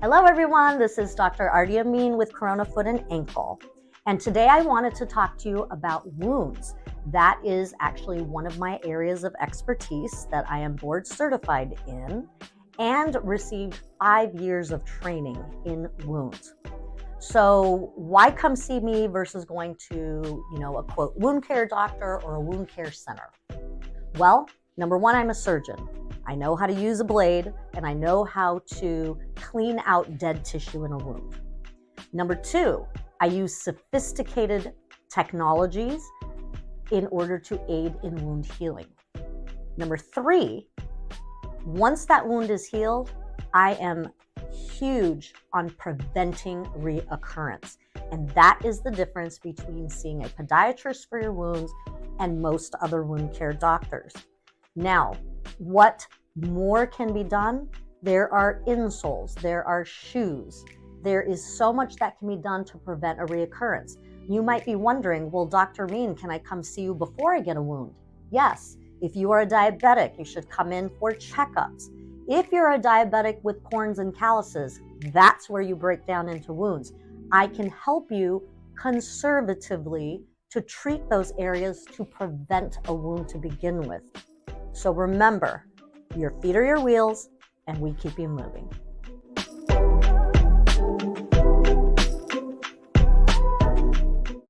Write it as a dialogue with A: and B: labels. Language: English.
A: Hello everyone, this is Dr. Amin with Corona Foot and Ankle. And today I wanted to talk to you about wounds. That is actually one of my areas of expertise that I am board certified in and received 5 years of training in wounds. So why come see me versus going to, a quote, wound care doctor or a wound care center? Well, number one, I'm a surgeon. I know how to use a blade and I know how to clean out dead tissue in a wound. Number two, I use sophisticated technologies in order to aid in wound healing. Number three, once that wound is healed, I am huge on preventing reoccurrence. And that is the difference between seeing a podiatrist for your wounds and most other wound care doctors. Now, what more can be done? There are insoles, there are shoes. There is so much that can be done to prevent a reoccurrence. You might be wondering, well, Dr. Amin, can I come see you before I get a wound? Yes. If you are a diabetic, you should come in for checkups. If you're a diabetic with corns and calluses, that's where you break down into wounds. I can help you conservatively to treat those areas to prevent a wound to begin with. So remember, your feet are your wheels, and we keep you moving.